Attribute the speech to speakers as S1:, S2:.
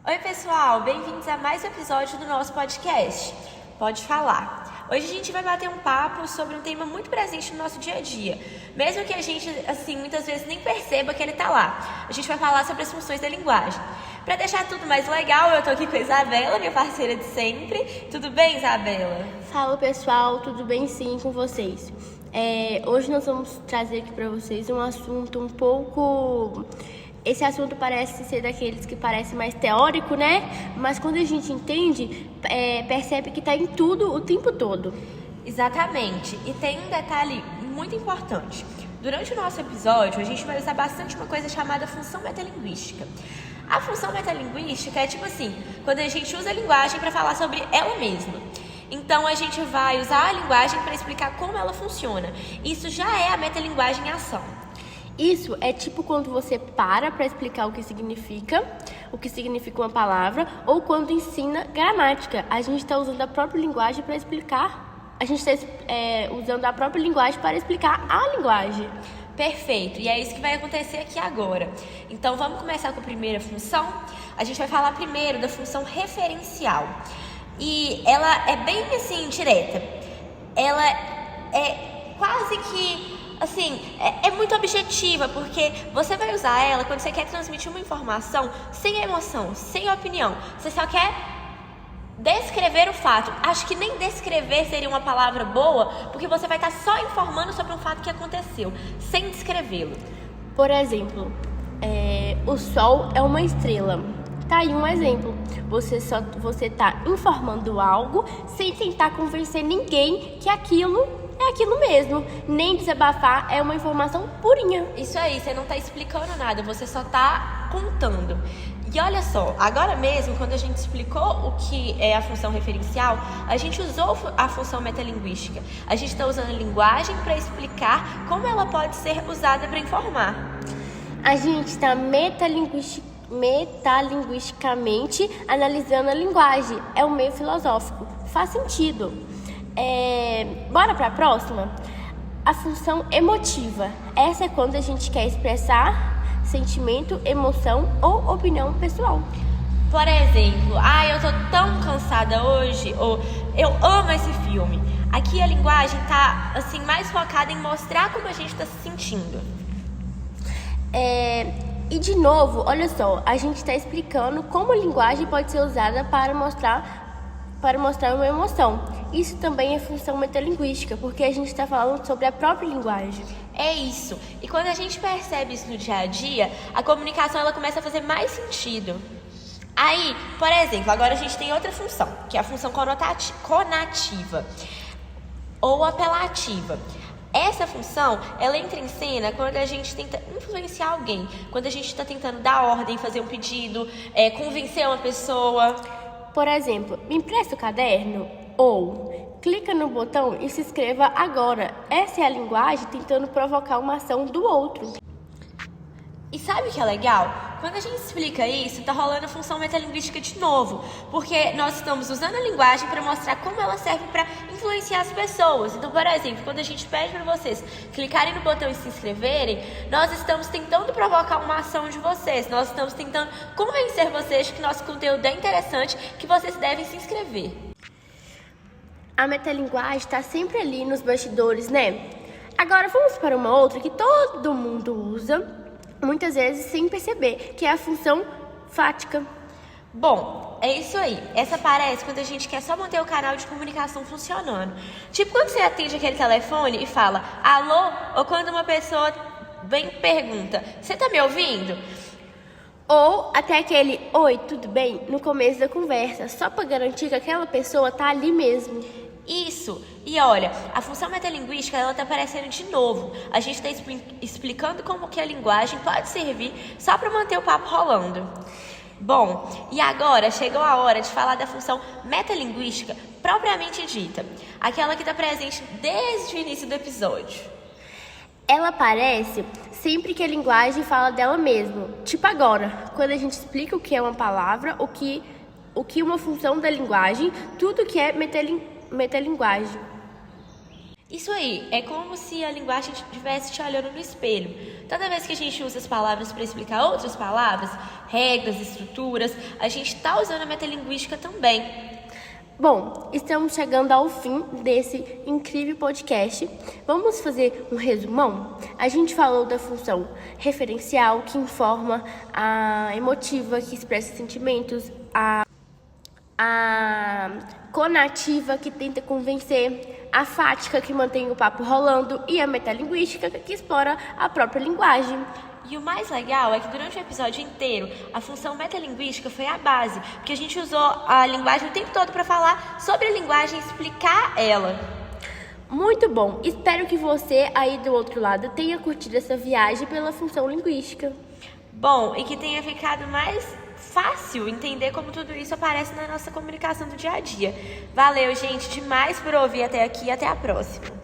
S1: Oi pessoal, bem-vindos a mais um episódio do nosso podcast, Pode Falar. Hoje a gente vai bater um papo sobre um tema muito presente no nosso dia a dia, mesmo que a gente, muitas vezes nem perceba que ele tá lá. A gente vai falar sobre as funções da linguagem. Para deixar tudo mais legal, eu tô aqui com a Isabela, minha parceira de sempre. Tudo bem, Isabela?
S2: Fala pessoal, tudo bem sim com vocês? Hoje nós vamos trazer aqui para vocês um assunto um pouco... Esse assunto parece ser daqueles que parece mais teórico, né? Mas quando a gente entende, percebe que está em tudo o tempo todo.
S1: Exatamente. E tem um detalhe muito importante. Durante o nosso episódio, a gente vai usar bastante uma coisa chamada função metalinguística. A função metalinguística é tipo assim, quando a gente usa a linguagem para falar sobre ela mesma. Então, a gente vai usar a linguagem para explicar como ela funciona. Isso já é a metalinguagem em ação.
S2: Isso é tipo quando você para explicar o que significa uma palavra, ou quando ensina gramática. A gente está usando a própria linguagem para explicar. A gente está usando a própria linguagem para explicar a linguagem.
S1: Perfeito, e é isso que vai acontecer aqui agora. Então, vamos começar com a primeira função. A gente vai falar primeiro da função referencial. E ela é bem direta. Ela é quase que... é muito objetiva, porque você vai usar ela quando você quer transmitir uma informação sem emoção, sem opinião. Você só quer descrever o fato. Acho que nem descrever seria uma palavra boa, porque você vai estar só informando sobre um fato que aconteceu, sem descrevê-lo.
S2: Por exemplo, o Sol é uma estrela. Tá aí um exemplo. Você tá informando algo sem tentar convencer ninguém que aquilo é aquilo mesmo. Nem desabafar, é uma informação purinha.
S1: Isso aí, você não tá explicando nada, você só tá contando. E olha só, agora mesmo, quando a gente explicou o que é a função referencial, a gente usou a função metalinguística. A gente está usando a linguagem para explicar como ela pode ser usada para informar.
S2: A gente está metalinguisticamente analisando a linguagem. É um meio filosófico. Faz sentido. Bora para a próxima? A função emotiva. Essa é quando a gente quer expressar sentimento, emoção ou opinião pessoal.
S1: Por exemplo, eu tô tão cansada hoje, ou eu amo esse filme. Aqui a linguagem tá mais focada em mostrar como a gente tá se sentindo.
S2: E de novo, olha só, a gente está explicando como a linguagem pode ser usada para mostrar uma emoção. Isso também é função metalinguística, porque a gente está falando sobre a própria linguagem.
S1: É isso. E quando a gente percebe isso no dia a dia, a comunicação ela começa a fazer mais sentido. Aí, por exemplo, agora a gente tem outra função, que é a função conativa ou apelativa. Essa função, ela entra em cena quando a gente tenta influenciar alguém, quando a gente está tentando dar ordem, fazer um pedido, convencer uma pessoa.
S2: Por exemplo, me empresta o caderno? Ou clica no botão e se inscreva agora. Essa é a linguagem tentando provocar uma ação do outro.
S1: E sabe o que é legal? Quando a gente explica isso, tá rolando a função metalinguística de novo, porque nós estamos usando a linguagem para mostrar como ela serve para influenciar as pessoas. Então, por exemplo, quando a gente pede para vocês clicarem no botão e se inscreverem, nós estamos tentando provocar uma ação de vocês. Nós estamos tentando convencer vocês de que nosso conteúdo é interessante, que vocês devem se inscrever.
S2: A metalinguagem está sempre ali nos bastidores, né? Agora vamos para uma outra que todo mundo usa, muitas vezes sem perceber, que é a função fática.
S1: Bom, é isso aí. Essa aparece quando a gente quer só manter o canal de comunicação funcionando. Tipo quando você atende aquele telefone e fala alô, ou quando uma pessoa vem e pergunta, você tá me ouvindo?
S2: Ou até aquele oi, tudo bem? No começo da conversa, só para garantir que aquela pessoa tá ali mesmo.
S1: Isso. E olha, a função metalinguística ela tá aparecendo de novo. A gente está explicando como que a linguagem pode servir só para manter o papo rolando. Bom, e agora chegou a hora de falar da função metalinguística propriamente dita, aquela que está presente desde o início do episódio.
S2: Ela aparece sempre que a linguagem fala dela mesma. Tipo agora, quando a gente explica o que é uma palavra, o que é uma função da linguagem, tudo que é metalinguagem.
S1: Isso aí, é como se a linguagem estivesse te olhando no espelho. Toda vez que a gente usa as palavras para explicar outras palavras, regras, estruturas, a gente está usando a metalinguística também.
S2: Bom, estamos chegando ao fim desse incrível podcast. Vamos fazer um resumão? A gente falou da função referencial, que informa, a emotiva, que expressa sentimentos, a conativa, que tenta convencer, a fática, que mantém o papo rolando, e a metalinguística, que explora a própria linguagem.
S1: E o mais legal é que durante o episódio inteiro, a função metalinguística foi a base, porque a gente usou a linguagem o tempo todo para falar sobre a linguagem e explicar ela.
S2: Muito bom! Espero que você aí do outro lado tenha curtido essa viagem pela função linguística.
S1: Bom, e que tenha ficado mais fácil entender como tudo isso aparece na nossa comunicação do dia a dia. Valeu, gente, demais por ouvir até aqui e até a próxima.